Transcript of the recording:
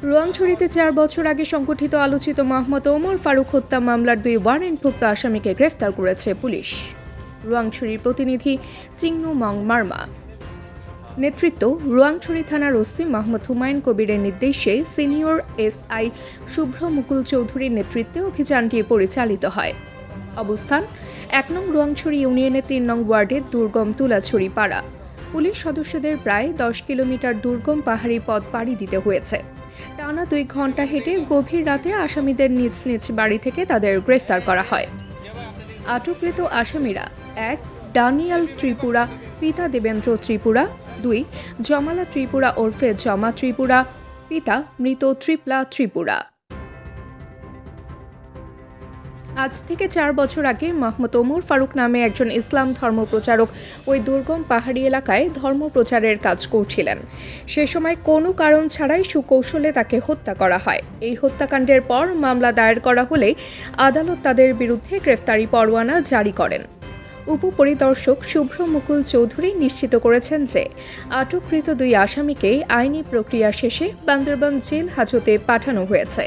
রোয়াংছড়িতে ৪ বছর আগে সংগঠিত আলোচিত মোহাম্মদ ওমর ফারুক হত্যা মামলার 2 ওয়ারেন্টভুক্ত আসামিকে গ্রেফতার করেছে পুলিশ। রোয়াংছড়ির প্রতিনিধি চিংনু মং মার্মা নেতৃত্ব। রোয়াংছড়ি থানার ওসি মোহাম্মদ হুমায়ুন কবিরের নির্দেশে সিনিয়র এসআই শুভ্র মুকুল চৌধুরীর নেতৃত্বে অভিযানটি পরিচালিত হয়। অবস্থান ১ নং রোয়াংছড়ি ইউনিয়নের ৩ নং ওয়ার্ডের দুর্গম তুলাছড়ি পাড়া। পুলিশ সদস্যদের প্রায় ১০ কিলোমিটার দুর্গম পাহাড়ি পথ পাড়ি দিতে হয়েছে। টানা 2 ঘন্টা হেঁটে গভীর রাতে আসামিদের নিজ নিজ বাড়ি থেকে তাদের গ্রেফতার করা হয়। আটককৃত আসামিরা ১ ডানিয়াল ত্রিপুরা পিতা দেবেন্দ্র ত্রিপুরা, ২ জমালা ত্রিপুরা ওরফে জমা ত্রিপুরা পিতা মৃত ত্রিপলা ত্রিপুরা। আজ থেকে ৪ বছর আগে মোহাম্মদ ওমর ফারুক নামে একজন ইসলাম ধর্মপ্রচারক ওই দুর্গম পাহাড়ি এলাকায় ধর্মপ্রচারের কাজ করছিলেন। সে সময় কোনো কারণ ছাড়াই সুকৌশলে তাকে হত্যা করা হয়। এই হত্যাকাণ্ডের পর মামলা দায়ের করা হলে আদালত তাদের বিরুদ্ধে গ্রেফতারি পরোয়ানা জারি করেন। উপপরিদর্শক শুভ্র মুকুল চৌধুরী নিশ্চিত করেছেন যে আটককৃত 2 আসামিকে আইনি প্রক্রিয়া শেষে বান্দরবান জেল হাজতে পাঠানো হয়েছে।